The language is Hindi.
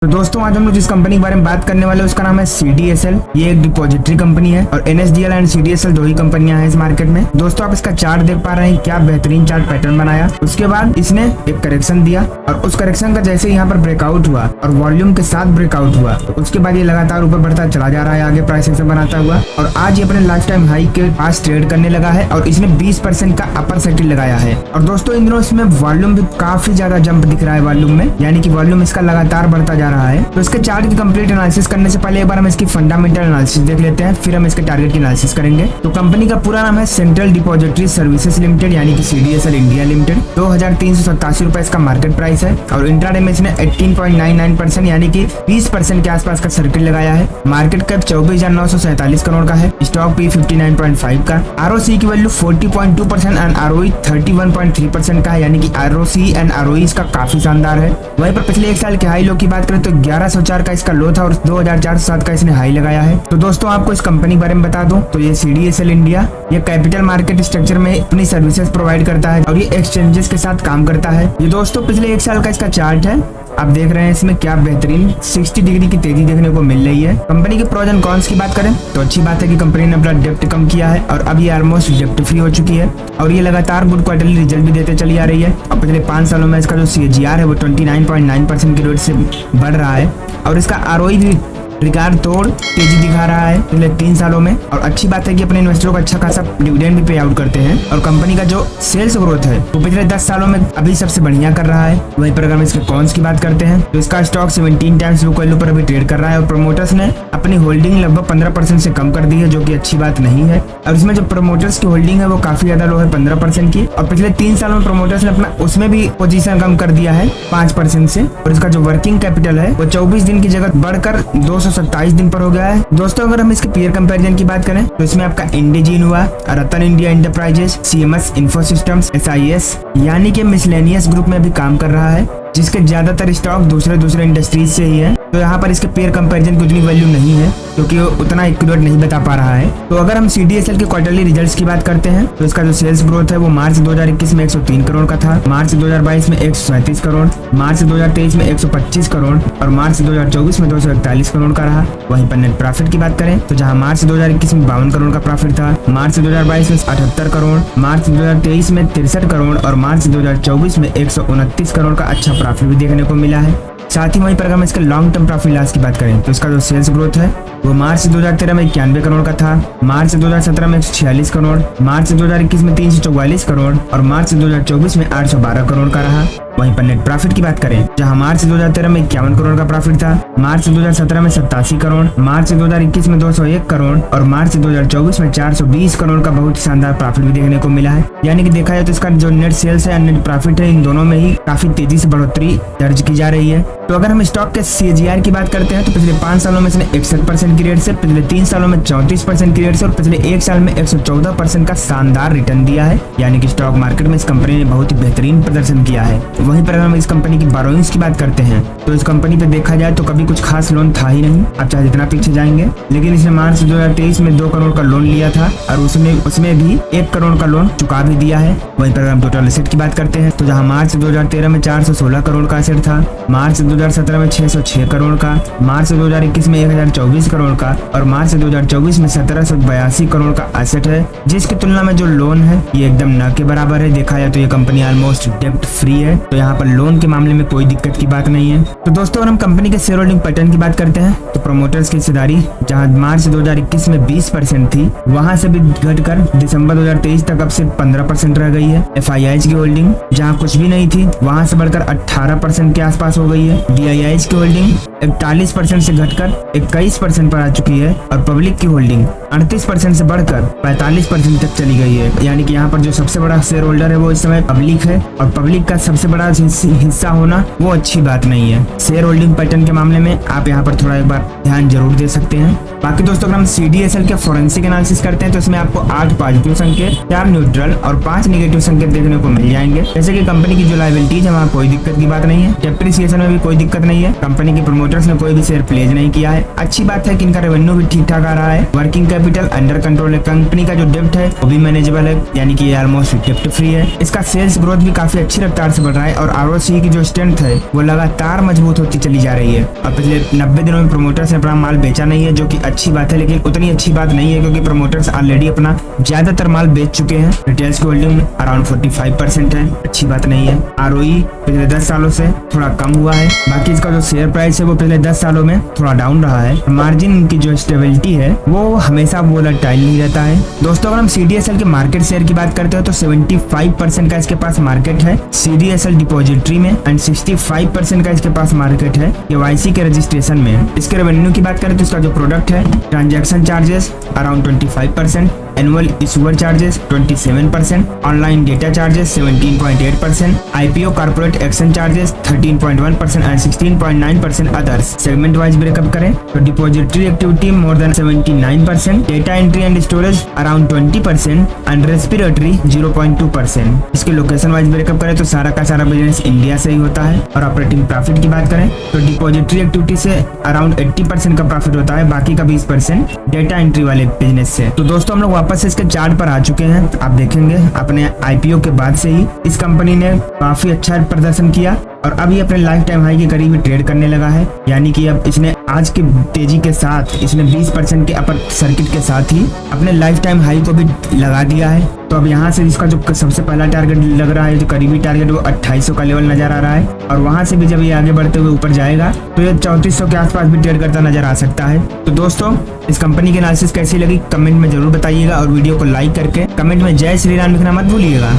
तो दोस्तों आज हम लोग जिस कंपनी के बारे में बात करने वाले हैं उसका नाम है CDSL। ये एक डिपॉजिटरी कंपनी है और NSDL एंड CDSL दो ही कंपनियां हैं इस मार्केट में। दोस्तों आप इसका चार्ट देख पा रहे हैं, क्या बेहतरीन चार्ट पैटर्न बनाया। उसके बाद इसने एक करेक्शन दिया और उस करेक्शन का जैसे यहाँ पर ब्रेकआउट हुआ और वॉल्यूम के साथ ब्रेकआउट हुआ तो उसके बाद ये लगातार ऊपर बढ़ता चला जा रहा है आगे प्राइस एक्शन बनाता हुआ और आज ये अपने लाइफ टाइम हाई के पास ट्रेड करने लगा है और इसने 20% का अपर सर्किल लगाया है। और दोस्तों इन दिनों इसमें वॉल्यूम भी काफी ज्यादा जंप दिख रहा है वॉल्यूम में, यानी कि वॉल्यूम इसका लगातार बढ़ता जा रहा है। तो इसके चार्ट की कंप्लीट एनालिसिस करने से पहले एक बार हम इसकी फंडामेंटल एनालिसिस देख लेते हैं, फिर हम इसके टारगेट की एनालिसिस करेंगे। तो कंपनी का पूरा नाम है सेंट्रल डिपॉजिटरी सर्विसेज लिमिटेड यानी कि CDSL इंडिया लिमिटेड। 2387 रुपए इसका मार्केट प्राइस है और इंट्राडे में इसने 18.99% यानी कि 20% के आसपास का सर्किल लगाया है। मार्केट कैप 24,947 करोड़ का है। स्टॉक P 59.5 का। ROC की वैल्यू 40.2% एंड ROE 31.3% का है, यानी कि ROC एंड ROE इसका काफी शानदार है। वहीं पर पिछले एक साल के हाई लो की बात करें तो 1104 का इसका लो था और 2407 का इसने हाई लगाया है। तो दोस्तों आपको इस कंपनी के बारे में बता दूं तो ये CDSL इंडिया ये कैपिटल मार्केट स्ट्रक्चर में अपनी सर्विसेज प्रोवाइड करता है और ये एक्सचेंजेस के साथ काम करता है। ये दोस्तों पिछले एक साल का इसका चार्ट है, आप देख रहे हैं इसमें क्या बेहतरीन 60 डिग्री की तेजी देखने को मिल रही है। कंपनी के प्रोज एंड कॉन्स की बात करें तो अच्छी बात है कि कंपनी ने अपना डेप्ट कम किया है और अब ये ऑलमोस्ट डेप्ट फ्री हो चुकी है और ये लगातार गुड क्वार्टरली रिजल्ट भी देते चली आ रही है। और पिछले 5 सालों में इसका जो CAGR है वो 29.9% की रेट से बढ़ रहा है और इसका ROE भी रिकॉर्ड तोड़ तेजी दिखा रहा है पिछले 3 सालों में। और अच्छी बात है कि अपने इन्वेस्टरों को अच्छा खासा डिविडेंड भी पे आउट करते हैं और कंपनी का जो सेल्स ग्रोथ है वो पिछले 10 सालों में अभी सबसे बढ़िया कर रहा है। वहीं पर अगर हम इसके कॉन्स की बात करते हैं तो इसका स्टॉक 17 टाइम्स बुक वैल्यू पर अभी ट्रेड कर रहा है और प्रमोटर्स ने अपनी होल्डिंग लगभग 15% से कम कर दी है, जो कि अच्छी बात नहीं है। और इसमें जो प्रमोटर्स की होल्डिंग है वो काफी ज्यादा लो है 15% की और पिछले 3 सालों में प्रमोटर्स ने अपना उसमें भी पोजीशन कम कर दिया है 5% से। और इसका जो वर्किंग कैपिटल है वो 24 दिन की जगह बढ़कर 227 दिन पर हो गया है। दोस्तों अगर हम इसके पीयर कंपैरिजन की बात करें तो इसमें आपका इंडिजीन हुआ, Ratan India enterprises, CMS info systems, SIS यानी कि मिसलेनियस ग्रुप में भी काम कर रहा है, जिसके ज्यादातर स्टॉक दूसरे इंडस्ट्रीज से ही है। तो यहाँ पर इसके पेयर कंपैरिजन की उतनी वैल्यू नहीं है क्योंकि वो उतना एक्यूरेट नहीं बता पा रहा है। तो अगर हम CDSL के क्वार्टरली रिजल्ट्स की बात करते हैं तो इसका जो सेल्स ग्रोथ है वो मार्च 2021 में 103 करोड़ का था, मार्च 2022 में 137 करोड़, मार्च 2023 में 125 करोड़ और मार्च 2024 में 241 करोड़ का रहा। वहीं पर नेट प्रॉफिट की बात करें तो जहाँ मार्च 2021 में 52 करोड़ का प्रॉफिट था, मार्च 2022 में 78 करोड़, मार्च 2023 में 63 करोड़ और मार्च 2024 में 129 करोड़ का अच्छा प्रॉफिट भी देखने को मिला है। साथ ही वहीं पर हम इसके लॉन्ग टर्म प्रॉफिट लॉस की बात करें तो इसका जो सेल्स ग्रोथ है वो मार्च 2013 में 91 करोड़ का था, मार्च 2017 में 146 करोड़, मार्च 2021 में 344 करोड़ और मार्च 2024 में 812 करोड़ का रहा। वहीं पर नेट प्रॉफिट की बात करें जहां मार्च 2013 में 51 करोड़ का प्रॉफिट था, मार्च 2017 में 87 करोड़, मार्च 2021 में 201 करोड़ और मार्च 2024 में 420 करोड़ का बहुत शानदार प्रॉफिट भी देखने को मिला है। यानी कि देखा जाए तो इसका जो नेट सेल्स है नेट प्रॉफिट है इन दोनों में ही काफी तेजी से बढ़ोतरी दर्ज की जा रही है। तो अगर हम स्टॉक के CAGR की बात करते हैं तो पिछले 5 सालों में इसने 61% की रेट से, पिछले 3 सालों में 34% की रेट से और पिछले 1 साल में 114% का शानदार रिटर्न दिया है। यानी कि स्टॉक मार्केट में इस कंपनी ने बहुत ही बेहतरीन प्रदर्शन किया है। वहीं पर अगर हम इस कंपनी की बोरोइंग्स की बात करते हैं तो इस कंपनी पे देखा जाए तो कभी कुछ खास लोन था ही नहीं, आप चाहे जितना पीछे जाएंगे, लेकिन इसने मार्च 2023 में 2 करोड़ का लोन लिया था और उसमें भी 1 करोड़ का लोन चुका भी दिया है। वहीं पर अगर हम टोटल एसेट की बात करते हैं तो जहाँ मार्च 2013 में 416 करोड़ का एसेट था, मार्च 2017 में 606 करोड़ का, मार्च 2021 में 1024 करोड़ का और मार्च 2024 में 1782 करोड़ का एसेट है, जिसकी तुलना में जो लोन है ये एकदम न के बराबर है। देखा जाए तो ये कंपनी ऑलमोस्ट डेप्ट फ्री है, तो यहाँ पर लोन के मामले में कोई दिक्कत की बात नहीं है। तो दोस्तों अगर हम कंपनी के शेयर होल्डिंग पैटर्न की बात करते हैं तो प्रमोटर्स की हिस्सेदारी जहां मार्च 2021 में 20% थी वहां से भी घटकर दिसंबर 2023 तक अब सिर्फ 15% रह गई है। FIIs की होल्डिंग जहां कुछ भी नहीं थी वहां से बढ़कर 18% के आसपास हो गई है। DIIs की होल्डिंग 41% से घटकर 21% पर आ चुकी है और पब्लिक की होल्डिंग 38% से बढ़कर 45% तक चली गई है। यानी कि यहाँ पर जो सबसे बड़ा शेयर होल्डर है वो इस समय पब्लिक है और पब्लिक का सबसे बड़ा हिस्सा होना वो अच्छी बात नहीं है। शेयर होल्डिंग पैटर्न के मामले में आप यहाँ पर थोड़ा एक बार ध्यान जरूर दे सकते हैं। बाकी दोस्तों अगर हम CDSL के फोरेंसिक एनालिसिस करते हैं तो इसमें आपको 8 पॉजिटिव संकेत, 4 न्यूट्रल और 5 नेगेटिव संकेत देखने को मिल जाएंगे। जैसे कि कंपनी की जो लायबिलिटीज है वहाँ कोई दिक्कत की बात नहीं है, डेप्रिसिएशन में भी कोई दिक्कत नहीं है, कंपनी के प्रमोटर्स ने कोई भी शेयर प्लेज नहीं किया है। अच्छी बात है कि इनका रेवेन्यू भी ठीक ठाक आ रहा है, वर्किंग कैपिटल अंडर कंट्रोल है, कंपनी का जो डेब्ट है वो भी मैनेजेबल है, यानी कि ये ऑलमोस्ट डेब्ट फ्री है। इसका सेल्स ग्रोथ भी काफी अच्छी रफ्तार से बढ़ रहा है और ROCE की जो स्ट्रेंथ है वो लगातार मजबूत होती चली जा रही है। और पिछले 90 दिनों में प्रमोटर्स ने अपना माल बेचा नहीं है, जो कि अच्छी बात है, लेकिन उतनी अच्छी बात नहीं है क्योंकि प्रमोटर्स ऑलरेडी अपना ज्यादातर माल बेच चुके हैं। रिटेल्स की होल्डिंग अराउंड 45% है, अच्छी बात नहीं है। ROE पिछले 10 सालों से थोड़ा कम हुआ है, बाकी इसका जो शेयर प्राइस है वो पिछले 10 सालों में थोड़ा डाउन रहा है। मार्जिन की जो स्टेबिलिटी है वो हमेशा वोलेटाइल नहीं रहता है। दोस्तों अगर हम CDSL के मार्केट शेयर की बात करते हो तो 75% का इसके पास मार्केट है CDSL डिपॉजिटरी में एंड 65% का इसके पास मार्केट है KYC के रजिस्ट्रेशन में। इसके रेवेन्यू की बात करें तो इसका जो प्रोडक्ट है transaction charges around 25%, annual issuer charges 27%, online data charges 17.8%, IPO corporate action charges 13.1% and 16.9% others. Segment wise breakup करें तो depository activity more than 79%, data entry and storage around 20% and respiratory 0.2%। इसके लोकेशन वाइज ब्रेकअप करें तो सारा का सारा बिजनेस इंडिया से ही होता है। और ऑपरेटिंग प्रॉफिट की बात करें तो डिपॉजिटरी एक्टिविटी से अराउंड 80% का प्रॉफिट होता है, बाकी का 20% डेटा एंट्री वाले बिजनेस से। तो दोस्तों हम लोग वापस इसके चार्ट पर आ चुके हैं। आप देखेंगे अपने IPO के बाद से ही इस कंपनी ने काफी अच्छा प्रदर्शन किया और अब ये अपने लाइफ टाइम हाई के करीब ट्रेड करने लगा है, यानी कि अब इसने आज की तेजी के साथ इसने 20% के अपर सर्किट के साथ ही अपने लाइफ टाइम हाई को भी लगा दिया है। तो अब यहाँ से इसका जो सबसे पहला टारगेट लग रहा है, जो करीबी टारगेट वो 2800 का लेवल नजर आ रहा है और वहां से भी जब ये आगे बढ़ते हुए ऊपर जाएगा तो ये 3400 के आसपास भी ट्रेड करता नजर आ सकता है। तो दोस्तों इस कंपनी की एनालिसिस कैसी लगी कमेंट में जरूर बताइएगा और वीडियो को लाइक करके कमेंट में जय श्री राम लिखना मत भूलिएगा।